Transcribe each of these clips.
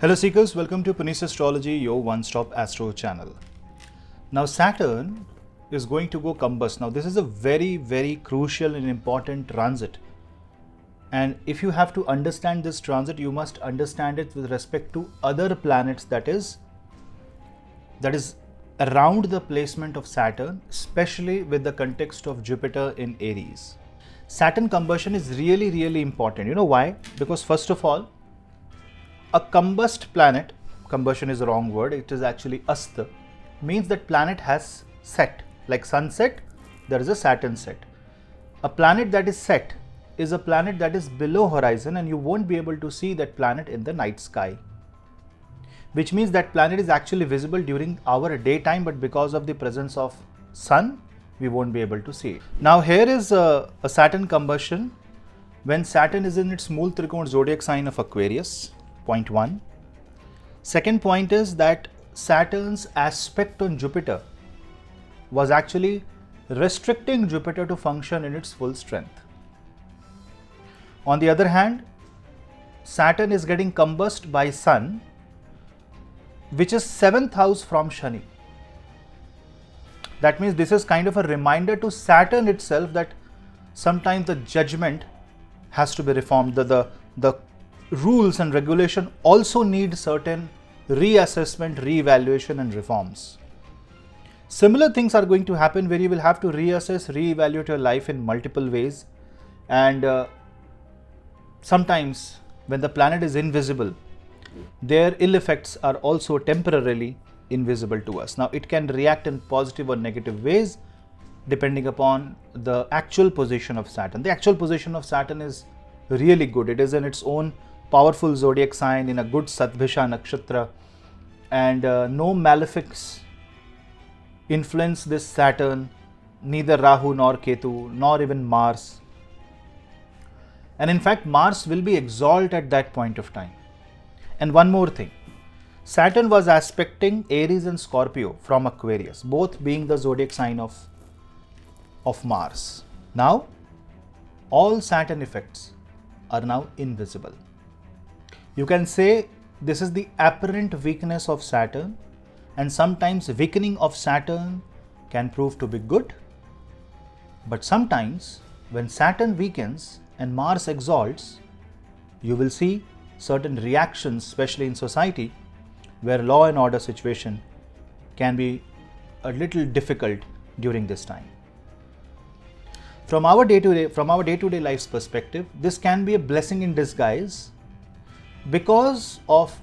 Hello seekers, welcome to Punneit Astrology, your one-stop astro channel. Now Saturn is going to go combust. Now this is a very crucial and important transit. And if you have to understand this transit, you must understand it with respect to other planets that is around the placement of Saturn, especially with the context of Jupiter in Aries. Saturn combustion is really important. You know why? Because first of all, a combust planet, combustion is the wrong word, it is actually ast, means that planet has set. Like sunset, there is a Saturn set. A planet that is set is a planet that is below horizon and you won't be able to see that planet in the night sky. Which means that planet is actually visible during our daytime, but because of the presence of sun, we won't be able to see it. Now here is a Saturn combustion when Saturn is in its Mool Trikon zodiac sign of Aquarius. Point 1. Second point is that Saturn's aspect on Jupiter was actually restricting Jupiter to function in its full strength. On the other hand, Saturn is getting combust by Sun, which is 7th house from Shani. That means this is kind of a reminder to Saturn itself that sometimes the judgment has to be reformed. The rules and regulation also need certain reassessment, re-evaluation and reforms. Similar things are going to happen where you will have to reassess, re-evaluate your life in multiple ways, and sometimes when the planet is invisible, their ill effects are also temporarily invisible to us. Now it can react in positive or negative ways depending upon the actual position of Saturn. The actual position of Saturn is really good. It is in its own powerful zodiac sign in a good Satbhisha nakshatra, and no malefics influence this Saturn, neither Rahu nor Ketu nor even Mars. And in fact Mars will be exalted at that point of time. And one more thing, Saturn was aspecting Aries and Scorpio from Aquarius, both being the zodiac sign of Mars. Now all Saturn effects are now invisible. You can say this is the apparent weakness of Saturn, and sometimes weakening of Saturn can prove to be good. But sometimes when Saturn weakens and Mars exalts, you will see certain reactions, especially in society, where law and order situation can be a little difficult during this time. From our day-to-day life's perspective, this can be a blessing in disguise because of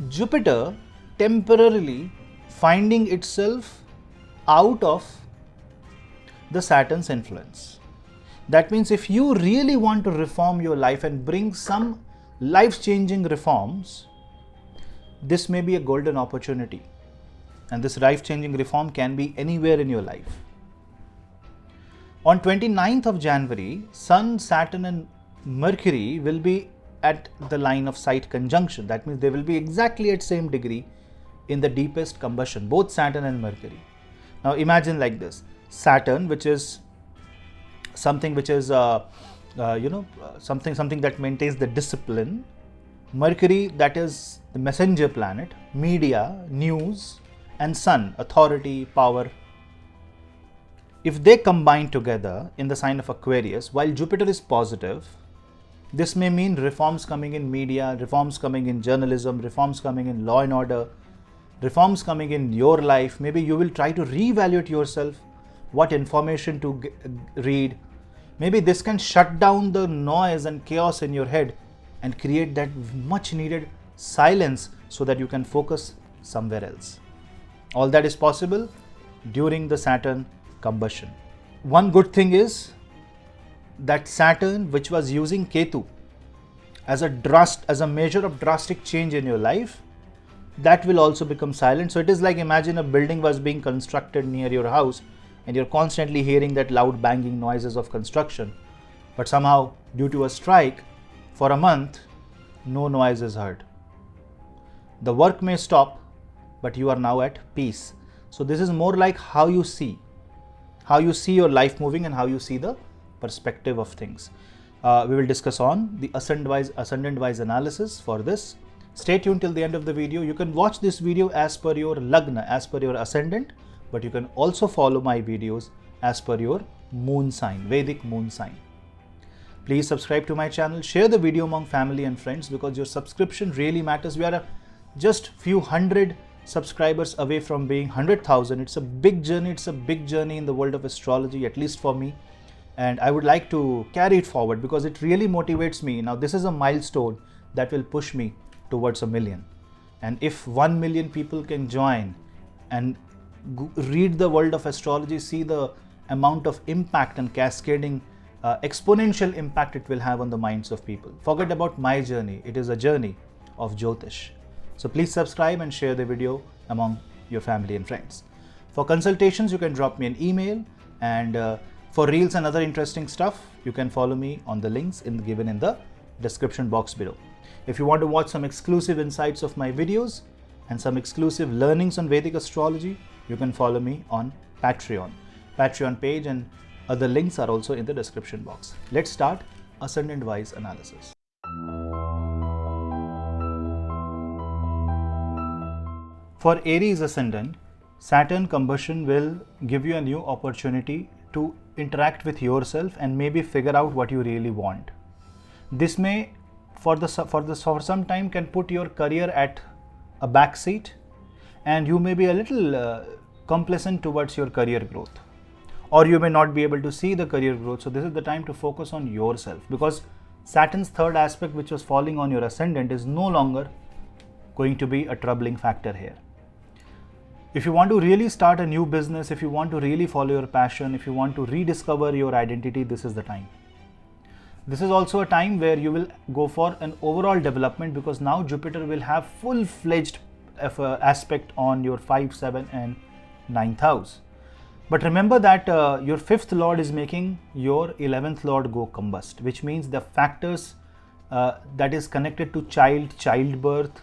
Jupiter temporarily finding itself out of the Saturn's influence. That means if you really want to reform your life and bring some life-changing reforms, this may be a golden opportunity. And this life-changing reform can be anywhere in your life. On 29th of January, Sun, Saturn and Mercury will be at the line of sight conjunction. That means they will be exactly at same degree in the deepest combustion, both Saturn and Mercury. Now imagine like this: Saturn, which is something which is something that maintains the discipline. Mercury, that is the messenger planet, media, news, and Sun, authority, power. If they combine together in the sign of Aquarius, while Jupiter is positive, this may mean reforms coming in media, reforms coming in journalism, reforms coming in law and order, reforms coming in your life. Maybe you will try to reevaluate yourself, what information to read. Maybe this can shut down the noise and chaos in your head and create that much needed silence so that you can focus somewhere else. All that is possible during the Saturn combustion. One good thing is that Saturn, which was using Ketu as a measure of drastic change in your life, that will also become silent. So it is like, imagine a building was being constructed near your house and you're constantly hearing that loud banging noises of construction, but somehow due to a strike for a month, no noise is heard. The work may stop, but you are now at peace. So this is more like how you see your life moving and how you see the perspective of things. We will discuss on the ascendant-wise analysis for this Stay tuned till the end of the video. You can watch this video as per your lagna, as per your ascendant, but you can also follow my videos as per your moon sign, Vedic moon sign. Please subscribe to my channel, share the video among family and friends because your subscription really matters. We are just few hundred subscribers away from being 100,000. It's a big journey. It's a big journey in the world of astrology, at least for me. And I would like to carry it forward because it really motivates me. Now, this is a milestone that will push me towards 1 million. And if 1 million people can join and read the world of astrology, see the amount of impact and cascading exponential impact it will have on the minds of people. Forget about my journey. It is a journey of Jyotish. So please subscribe and share the video among your family and friends. For consultations, you can drop me an email, and for reels and other interesting stuff, you can follow me on the links given in the description box below. If you want to watch some exclusive insights of my videos and some exclusive learnings on Vedic astrology, you can follow me on Patreon page, and other links are also in the description box. Let's start ascendant-wise analysis. For Aries ascendant, Saturn combustion will give you a new opportunity to interact with yourself and maybe figure out what you really want. This may, for some time, can put your career at a back seat, and you may be a little complacent towards your career growth, or you may not be able to see the career growth. So this is the time to focus on yourself, because Saturn's third aspect, which was falling on your ascendant, is no longer going to be a troubling factor here. If you want to really start a new business, if you want to really follow your passion, if you want to rediscover your identity, this is the time. This is also a time where you will go for an overall development, because now Jupiter will have full-fledged aspect on your 5th, 7th and 9th house. But remember that your 5th lord is making your 11th lord go combust, which means the factors that is connected to childbirth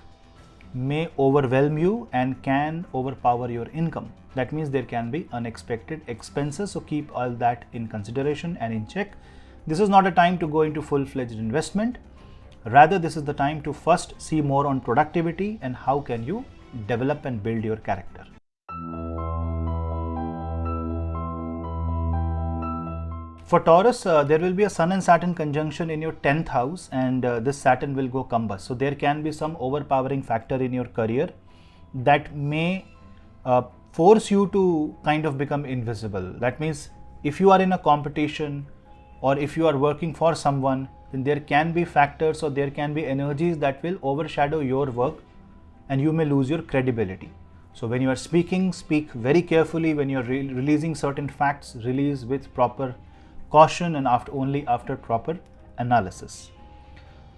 may overwhelm you and can overpower your income. That means there can be unexpected expenses, so keep all that in consideration and in check. This is not a time to go into full-fledged investment. Rather, this is the time to first see more on productivity and how can you develop and build your character. For Taurus, there will be a Sun and Saturn conjunction in your 10th house, and this Saturn will go combust. So there can be some overpowering factor in your career that may force you to kind of become invisible. That means if you are in a competition or if you are working for someone, then there can be factors or there can be energies that will overshadow your work and you may lose your credibility. So when you are speaking, speak very carefully. When you are releasing certain facts, release with proper caution and only after proper analysis.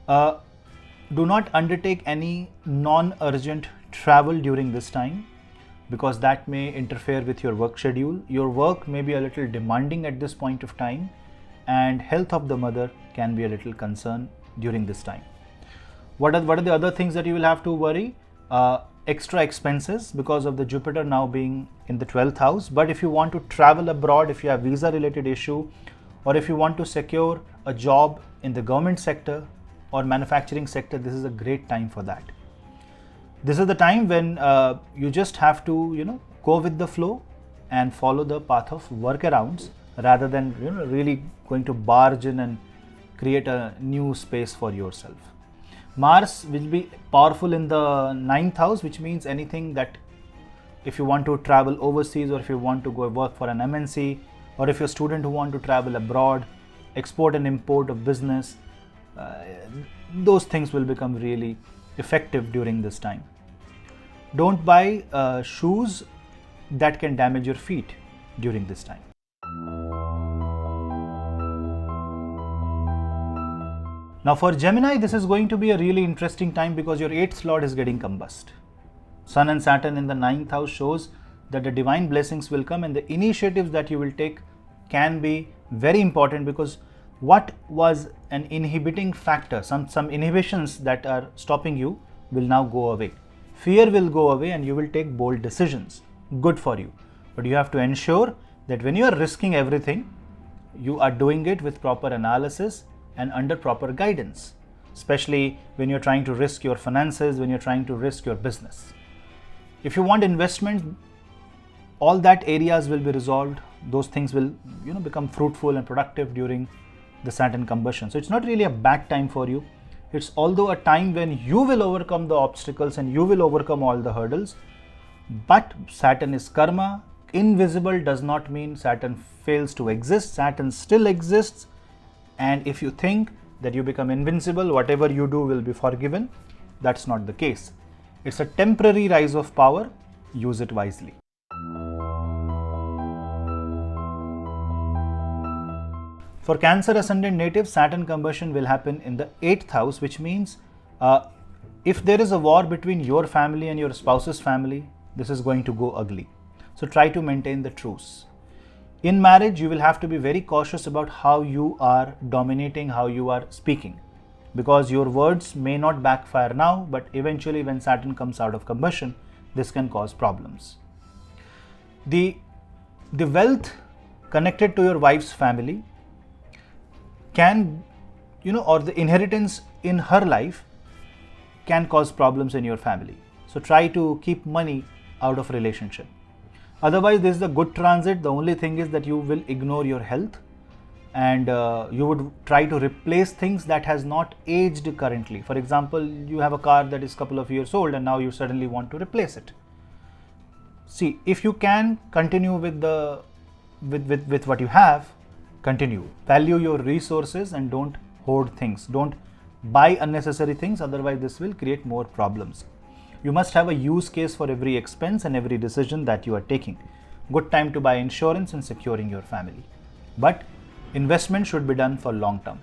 Do not undertake any non-urgent travel during this time, because that may interfere with your work schedule. Your work may be a little demanding at this point of time, and health of the mother can be a little concern during this time. What are the other things that you will have to worry? Extra expenses because of the Jupiter now being in the 12th house. But if you want to travel abroad, if you have visa related issue, or if you want to secure a job in the government sector or manufacturing sector, this is a great time for that. This is the time when you just have to, go with the flow and follow the path of workarounds rather than, really going to barge in and create a new space for yourself. Mars will be powerful in the 9th house, which means anything that if you want to travel overseas, or if you want to go work for an MNC, or if you're a student who want to travel abroad, export and import of business, those things will become really effective during this time. Don't buy shoes that can damage your feet during this time. Now for Gemini, this is going to be a really interesting time because your 8th lord is getting combust. Sun and Saturn in the 9th house shows that the divine blessings will come, and the initiatives that you will take can be very important, because what was an inhibiting factor, some inhibitions that are stopping you will now go away. Fear will go away and you will take bold decisions. Good for you. But you have to ensure that when you are risking everything, you are doing it with proper analysis and under proper guidance. especially when you're trying to risk your finances, when you're trying to risk your business. If you want investment, all that areas will be resolved. Those things will become fruitful and productive during the Saturn combustion. So it's not really a bad time for you. It's although a time when you will overcome the obstacles and you will overcome all the hurdles. But Saturn is karma. Invisible does not mean Saturn fails to exist. Saturn still exists. And if you think that you become invincible, whatever you do will be forgiven, that's not the case. It's a temporary rise of power. Use it wisely. For Cancer ascendant natives, Saturn combustion will happen in the 8th house, which means if there is a war between your family and your spouse's family, this is going to go ugly. So try to maintain the truce. In marriage, you will have to be very cautious about how you are dominating, how you are speaking, because your words may not backfire now, but eventually when Saturn comes out of combustion, this can cause problems. The wealth connected to your wife's family can, or the inheritance in her life can cause problems in your family. So try to keep money out of relationship. Otherwise, this is a good transit. The only thing is that you will ignore your health and you would try to replace things that has not aged currently. For example, you have a car that is a couple of years old and now you suddenly want to replace it. See, if you can continue with what you have, continue. Value your resources and don't hoard things. Don't buy unnecessary things, otherwise this will create more problems. You must have a use case for every expense and every decision that you are taking. Good time to buy insurance and securing your family. But investment should be done for long term.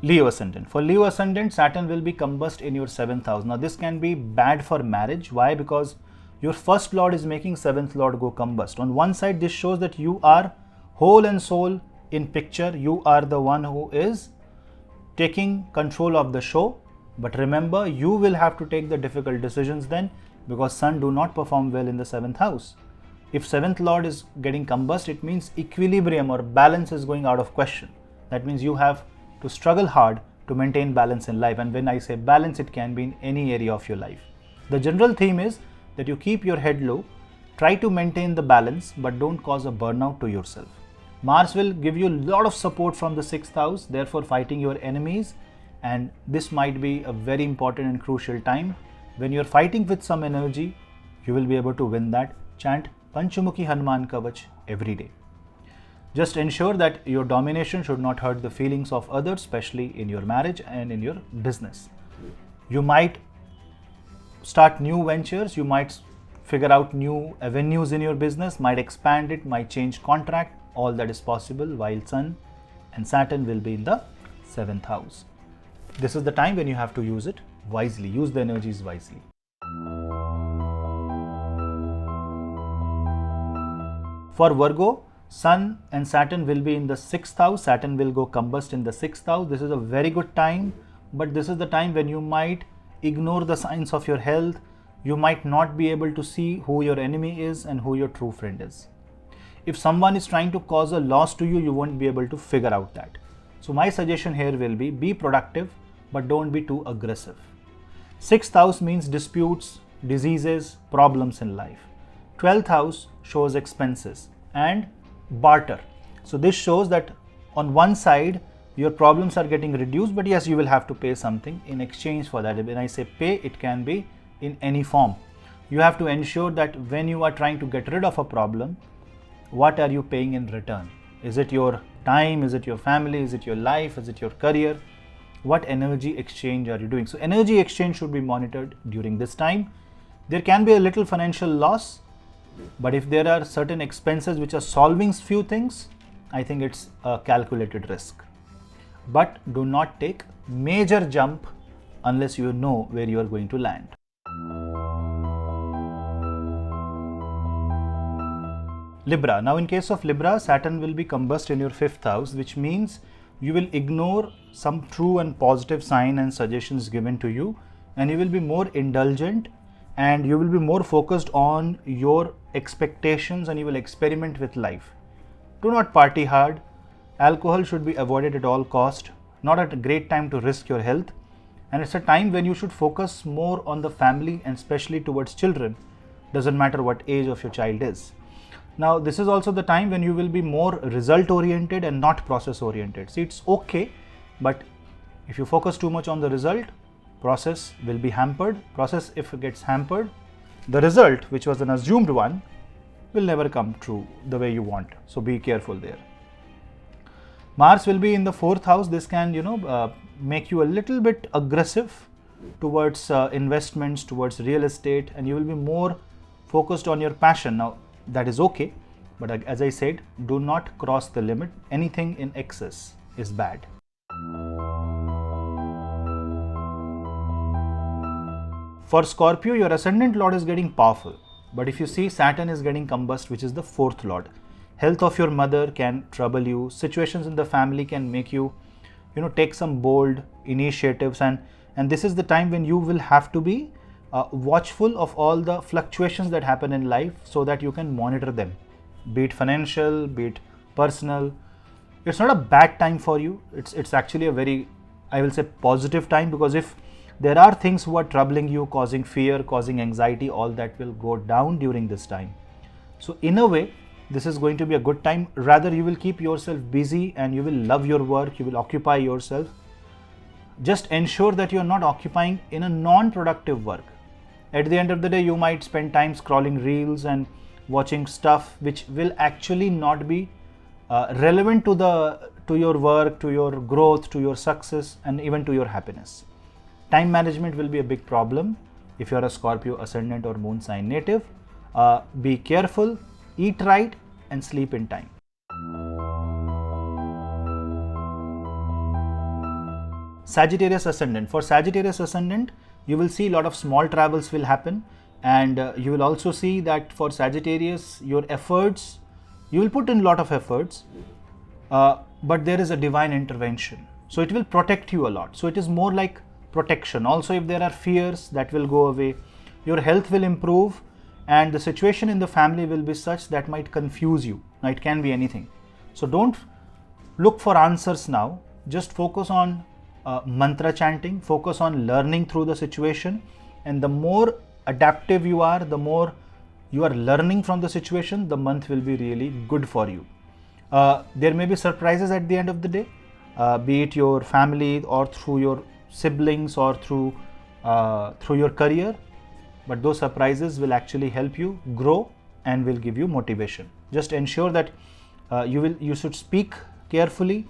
Leo ascendant. For Leo ascendant, Saturn will be combust in your 7th house. Now this can be bad for marriage. Why? Because your first lord is making 7th lord go combust. On one side, this shows that you are whole and soul in picture. You are the one who is taking control of the show. But remember, you will have to take the difficult decisions then, because Sun do not perform well in the 7th house. If 7th lord is getting combust, it means equilibrium or balance is going out of question. That means you have to struggle hard to maintain balance in life. And when I say balance, it can be in any area of your life. The general theme is that you keep your head low, try to maintain the balance, but don't cause a burnout to yourself. Mars will give you a lot of support from the 6th house, therefore fighting your enemies, and this might be a very important and crucial time. When you're fighting with some energy, you will be able to win that. Chant Panchamukhi Hanuman Kavach every day. Just ensure that your domination should not hurt the feelings of others, especially in your marriage and in your business. You might start new ventures, you might figure out new avenues in your business, might expand it, might change contract. All that is possible while Sun and Saturn will be in the 7th house. This is the time when you have to use it wisely, use the energies wisely. For Virgo, Sun and Saturn will be in the 6th house. Saturn will go combust in the 6th house. This is a very good time, but this is the time when you might ignore the signs of your health. You might not be able to see who your enemy is and who your true friend is. If someone is trying to cause a loss to you, you won't be able to figure out that. So my suggestion here will be productive, but don't be too aggressive. 6th house means disputes, diseases, problems in life. 12th house shows expenses and barter. So this shows that on one side, your problems are getting reduced, but yes, you will have to pay something in exchange for that. When I say pay, it can be in any form. You have to ensure that when you are trying to get rid of a problem, what are you paying in return? Is it your time? Is it your family? Is it your life? Is it your career? What energy exchange are you doing? So energy exchange should be monitored during this time. There can be a little financial loss, but if there are certain expenses which are solving few things, I think it's a calculated risk. But do not take major jump unless you know where you are going to land. Libra. Now in case of Libra, Saturn will be combust in your 5th house, which means you will ignore some true and positive sign and suggestions given to you, and you will be more indulgent and you will be more focused on your expectations, and you will experiment with life. Do not party hard. Alcohol should be avoided at all cost. Not a great time to risk your health. And it's a time when you should focus more on the family and especially towards children. Doesn't matter what age of your child is. Now, this is also the time when you will be more result oriented and not process oriented. See, it's okay, but if you focus too much on the result, process will be hampered. Process, if it gets hampered, the result, which was an assumed one, will never come true the way you want. So be careful there. Mars will be in the 4th house. This can, make you a little bit aggressive towards investments, towards real estate, and you will be more focused on your passion. Now, that is okay, but as I said, do not cross the limit. Anything in excess is bad. For Scorpio, your ascendant lord is getting powerful, but if you see, Saturn is getting combust, which is the 4th lord. Health of your mother can trouble you. Situations in the family can make you, take some bold initiatives, and this is the time when you will have to be watchful of all the fluctuations that happen in life so that you can monitor them, be it financial, be it personal. It's not a bad time for you. It's actually a very, I will say, positive time, because if there are things who are troubling you, causing fear, causing anxiety, all that will go down during this time. So in a way, this is going to be a good time. Rather, you will keep yourself busy and you will love your work, you will occupy yourself. Just ensure that you are not occupying in a non-productive work. At the end of the day, you might spend time scrolling reels and watching stuff which will actually not be relevant to your work, to your growth, to your success, and even to your happiness. Time management will be a big problem if you are a Scorpio ascendant or moon sign native. Be careful, eat right, and sleep in time. Sagittarius ascendant. For Sagittarius ascendant, you will see a lot of small travels will happen, and you will also see that for Sagittarius, your efforts, you will put in a lot of efforts, but there is a divine intervention. So it will protect you a lot. So it is more like protection. Also, if there are fears, that will go away. Your health will improve, and the situation in the family will be such that might confuse you. Now, it can be anything. So don't look for answers now. Just focus on mantra chanting, focus on learning through the situation, and the more adaptive you are, the more you are learning from the situation, the month will be really good for you. There may be surprises at the end of the day, be it your family or through your siblings or through your career, but those surprises will actually help you grow and will give you motivation. Just ensure that you should speak carefully.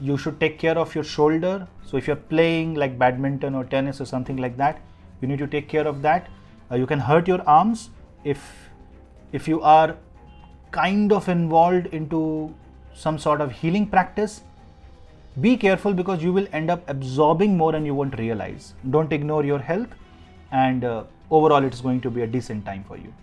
You should take care of your shoulder. So if you're playing like badminton or tennis or something like that, you need to take care of that. You can hurt your arms if you are kind of involved into some sort of healing practice. Be careful, because you will end up absorbing more and you won't realize. Don't ignore your health, and overall it's going to be a decent time for you.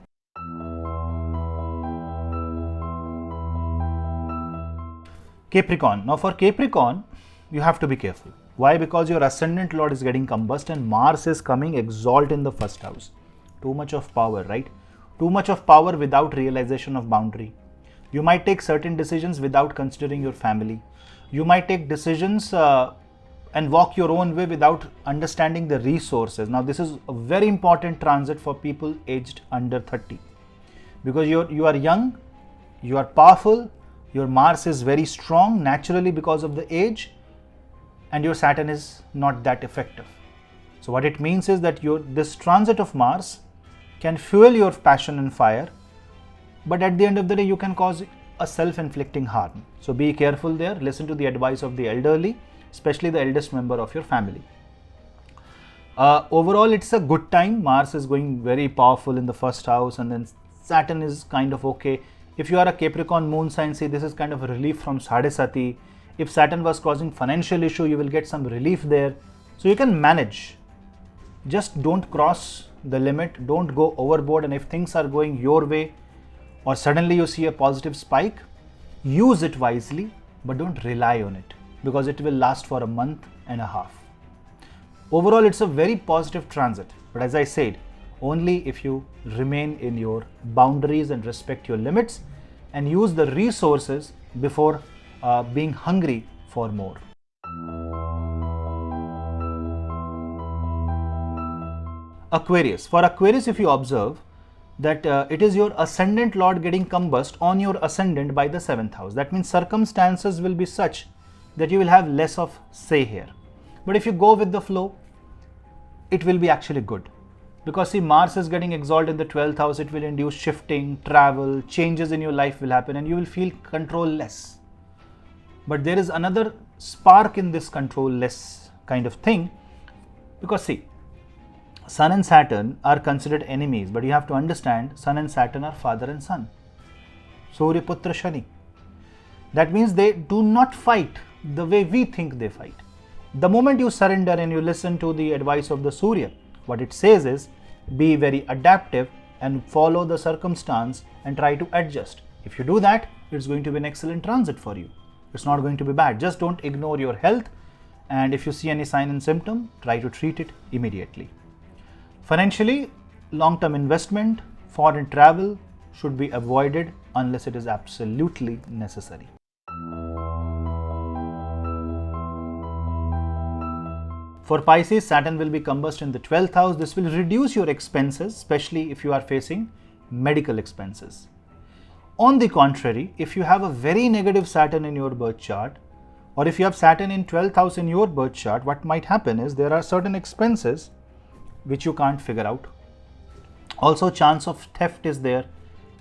Capricorn. Now for Capricorn, you have to be careful. Why? Because your ascendant lord is getting combust and Mars is coming exalt in the 1st house. Too much of power, right? Too much of power without realization of boundary. You might take certain decisions without considering your family. You might take decisions and walk your own way without understanding the resources. Now this is a very important transit for people aged under 30, because you are young, you are powerful, your Mars is very strong naturally because of the age, and your Saturn is not that effective. So what it means is that this transit of Mars can fuel your passion and fire, but at the end of the day you can cause a self-inflicting harm. So be careful there. Listen to the advice of the elderly, especially the eldest member of your family. Overall, it's a good time. Mars is going very powerful in the 1st house, and then Saturn is kind of okay. If you are a Capricorn moon sign, see, this is kind of a relief from Sadhesati. If Saturn was causing financial issue, you will get some relief there. So you can manage. Just don't cross the limit. Don't go overboard. And if things are going your way, or suddenly you see a positive spike, use it wisely, but don't rely on it, because it will last for a month and a half. Overall, it's a very positive transit. But as I said, only if you remain in your boundaries and respect your limits and use the resources before being hungry for more. Aquarius. For Aquarius, if you observe that it is your ascendant lord getting combust on your ascendant by the 7th house. That means circumstances will be such that you will have less of say here. But if you go with the flow, it will be actually good. Because see, Mars is getting exalted in the 12th house, it will induce shifting, travel, changes in your life will happen and you will feel control less. But there is another spark in this control less kind of thing. Because see, Sun and Saturn are considered enemies, but you have to understand Sun and Saturn are father and son. Surya Putra Shani. That means they do not fight the way we think they fight. The moment you surrender and you listen to the advice of the Surya, what it says is be very adaptive and follow the circumstance and try to adjust. If you do that, it's going to be an excellent transit for you. It's not going to be bad. Just don't ignore your health, and if you see any sign and symptom, try to treat it immediately. Financially, long-term investment, foreign travel should be avoided unless it is absolutely necessary. For Pisces, Saturn will be combust in the 12th house. This will reduce your expenses, especially if you are facing medical expenses. On the contrary, if you have a very negative Saturn in your birth chart, or if you have Saturn in 12th house in your birth chart, what might happen is there are certain expenses which you can't figure out. Also, chance of theft is there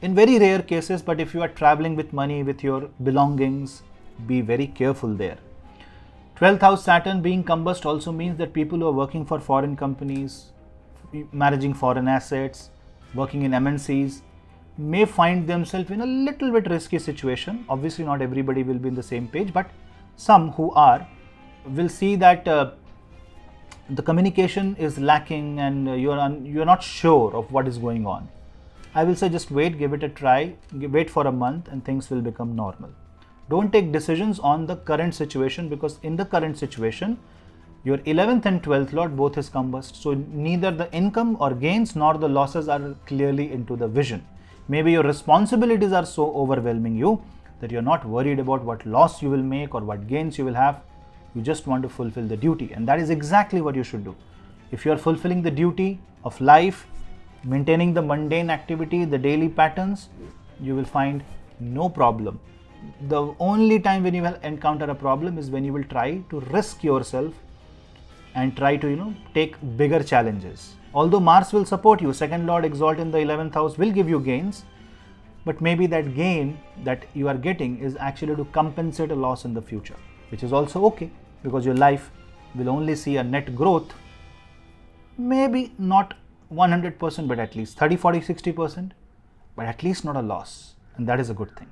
in very rare cases, but if you are traveling with money, with your belongings, be very careful there. 12th house Saturn being combust also means that people who are working for foreign companies, managing foreign assets, working in MNCs, may find themselves in a little bit risky situation. Obviously, not everybody will be in the same page, but some who are will see that the communication is lacking and you're not sure of what is going on. I will say just wait, give it a try, wait for a month and things will become normal. Don't take decisions on the current situation, because in the current situation, your 11th and 12th lord both is combust. So neither the income or gains nor the losses are clearly into the vision. Maybe your responsibilities are so overwhelming you that you're not worried about what loss you will make or what gains you will have. You just want to fulfill the duty, and that is exactly what you should do. If you are fulfilling the duty of life, maintaining the mundane activity, the daily patterns, you will find no problem. The only time when you will encounter a problem is when you will try to risk yourself and try to take bigger challenges. Although Mars will support you, second lord exalt in the 11th house will give you gains, but maybe that gain that you are getting is actually to compensate a loss in the future, which is also okay, because your life will only see a net growth, maybe not 100%, but at least 30, 40, 60%, but at least not a loss, and that is a good thing.